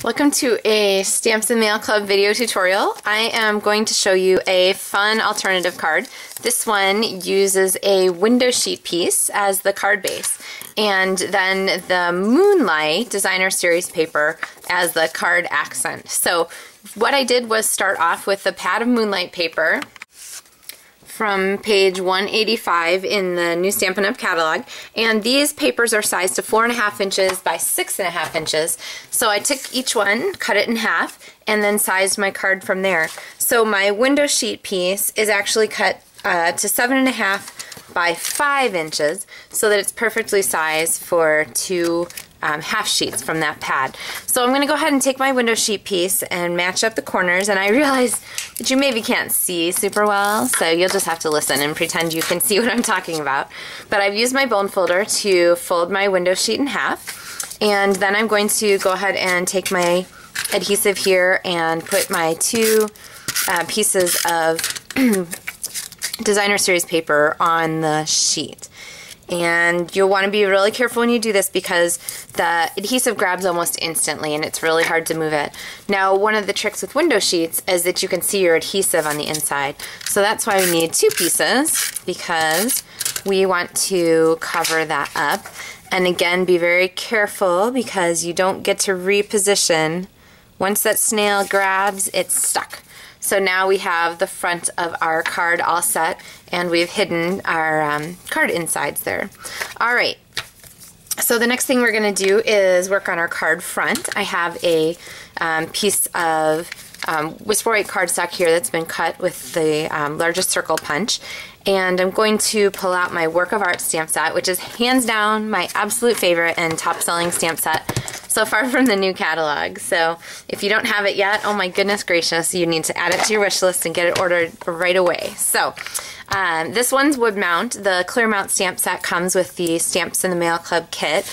Welcome to a Stamps and Mail Club video tutorial. I am going to show you a fun alternative card. This one uses a window sheet piece as the card base, and then the Moonlight Designer Series paper as the card accent. So what I did was start off with a pad of Moonlight paper from page 185 in the new Stampin' Up! Catalog, and these papers are sized to 4.5 inches by 6.5 inches. So I took each one, cut it in half, and then sized my card from there. So my window sheet piece is actually cut to 7.5 by 5 inches, so that it's perfectly sized for two half sheets from that pad. So I'm going to go ahead and take my window sheet piece and match up the corners, and I realize that you maybe can't see super well, so you'll just have to listen and pretend you can see what I'm talking about. But I've used my bone folder to fold my window sheet in half, and then I'm going to go ahead and take my adhesive here and put my two pieces of Designer Series paper on the sheet. And you'll want to be really careful when you do this because the adhesive grabs almost instantly and it's really hard to move it. Now, one of the tricks with window sheets is that you can see your adhesive on the inside. So that's why we need two pieces, because we want to cover that up. And again, be very careful because you don't get to reposition. Once that snail grabs, it's stuck. So now we have the front of our card all set, and we've hidden our card insides there. Alright, so the next thing we're going to do is work on our card front. I have a piece of Whisper White cardstock here that's been cut with the largest circle punch, and I'm going to pull out my Work of Art stamp set, which is hands down my absolute favorite and top selling stamp set so far from the new catalog. So if you don't have it yet, oh my goodness gracious, you need to add it to your wish list and get it ordered right away. So this one's wood mount. The clear mount stamp set comes with the Stamps in the Mail Club kit,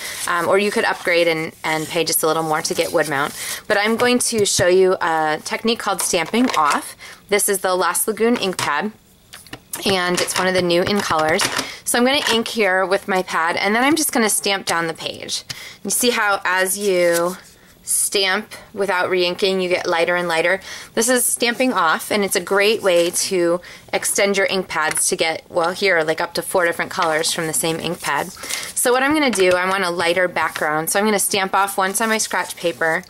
or you could upgrade and pay just a little more to get wood mount. But I'm going to show you a technique called stamping off. This is the Lost Lagoon ink pad, and it's one of the new in colors. So I'm going to ink here with my pad, and then I'm just going to stamp down the page. You see how as you stamp without re-inking, you get lighter and lighter. This is stamping off, and it's a great way to extend your ink pads to get, well, here, like up to 4 different colors from the same ink pad. So what I'm going to do, I want a lighter background, so I'm going to stamp off once on my scratch paper,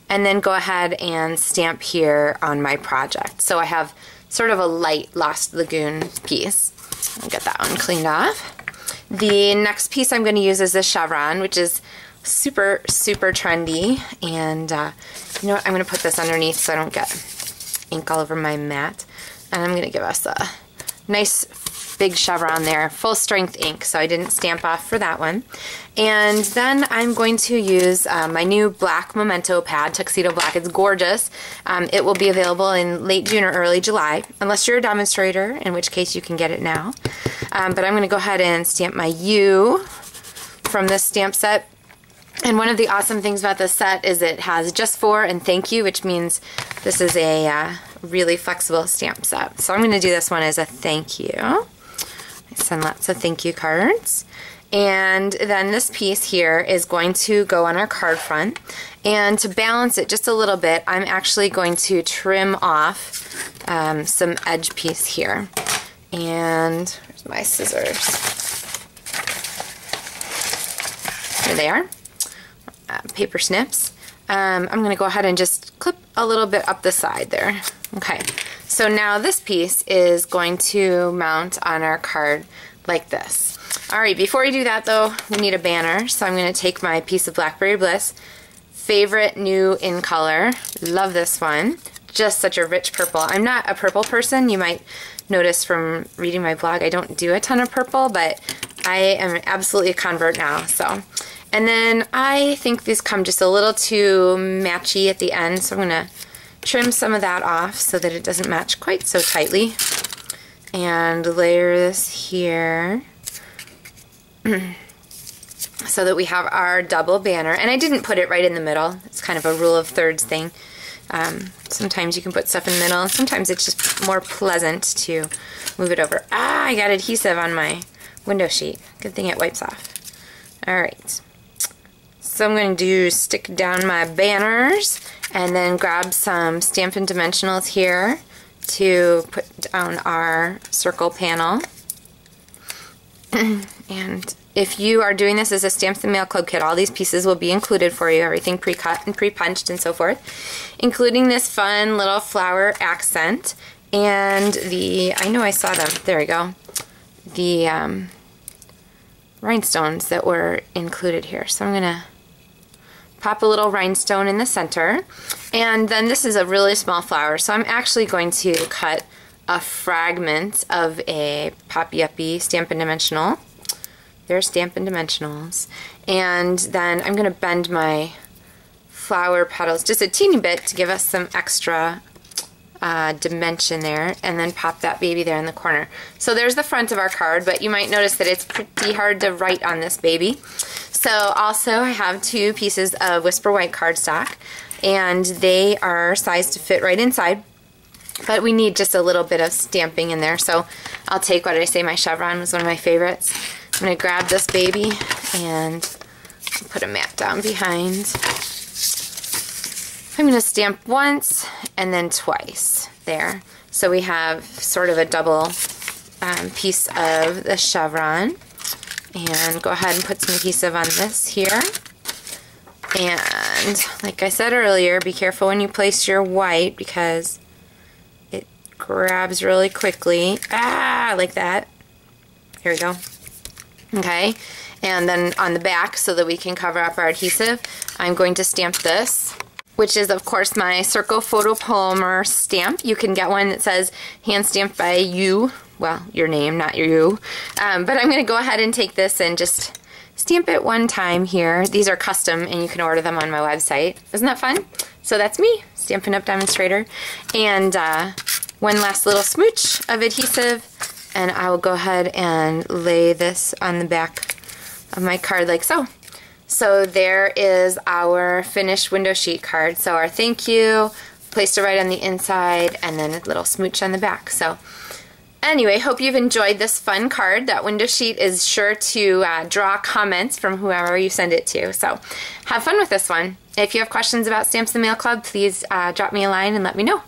and then go ahead and stamp here on my project. So I have sort of a light Lost Lagoon piece. I'll get that one cleaned off. The next piece I'm going to use is this chevron, which is super trendy, and you know what, I'm going to put this underneath so I don't get ink all over my mat, and I'm going to give us a nice big chevron there, full strength ink, so I didn't stamp off for that one. And then I'm going to use my new black Memento pad, Tuxedo Black. It's gorgeous. It will be available in late June or early July, unless you're a demonstrator, in which case you can get it now. But I'm going to go ahead and stamp my U from this stamp set. And one of the awesome things about this set is it has just for and thank you, which means this is a really flexible stamp set. So I'm going to do this one as a thank you. I send lots of thank you cards. And then this piece here is going to go on our card front. And to balance it just a little bit, I'm actually going to trim off some edge piece here. And where's my scissors? Here they are. Paper snips. I'm going to go ahead and just clip a little bit up the side there. Okay, so now this piece is going to mount on our card like this. Alright, before we do that though, we need a banner, so I'm going to take my piece of Blackberry Bliss, favorite new in color, love this one, just such a rich purple. I'm not a purple person, you might notice from reading my blog I don't do a ton of purple, but I am absolutely a convert now, so. And then I think these come just a little too matchy at the end, so I'm going to trim some of that off so that it doesn't match quite so tightly. And layer this here so that we have our double banner. And I didn't put it right in the middle. It's kind of a rule of thirds thing. Sometimes you can put stuff in the middle. Sometimes it's just more pleasant to move it over. Ah, I got adhesive on my window sheet. Good thing it wipes off. Alright. So I'm going to stick down my banners and then grab some Stampin' Dimensionals here to put down our circle panel. And if you are doing this as a Stamps and Mail Club kit, all these pieces will be included for you, everything pre-cut and pre-punched and so forth, including this fun little flower accent and the, I know I saw them, there we go, the rhinestones that were included here. So I'm going to pop a little rhinestone in the center, and then this is a really small flower, so I'm actually going to cut a fragment of a Poppy Uppy Stampin' Dimensional. There's Stampin' Dimensionals. And then I'm going to bend my flower petals just a teeny bit to give us some extra dimension there, and then pop that baby there in the corner. So there's the front of our card, but you might notice that it's pretty hard to write on this baby. So also I have 2 pieces of Whisper White cardstock, and they are sized to fit right inside. But we need just a little bit of stamping in there, so I'll take, what did I say, my chevron was one of my favorites. I'm going to grab this baby and put a mat down behind. I'm going to stamp once and then twice there. So we have sort of a double piece of the chevron. And go ahead and put some adhesive on this here. And like I said earlier, be careful when you place your white because grabs really quickly. Like that. Here we go. Okay, and then on the back, so that we can cover up our adhesive, I'm going to stamp this, which is of course my Circle Photopolymer stamp. You can get one that says hand stamped by you, well, your name, not you, but I'm going to go ahead and take this and just stamp it one time here. These are custom and you can order them on my website. Isn't that fun? So that's me, Stampin' Up Demonstrator. And one last little smooch of adhesive, and I will go ahead and lay this on the back of my card like so. So there is our finished window sheet card. So our thank you, placed it right on the inside, and then a little smooch on the back. So anyway, hope you've enjoyed this fun card. That window sheet is sure to draw comments from whoever you send it to. So have fun with this one. If you have questions about Stamps and Mail Club, please drop me a line and let me know.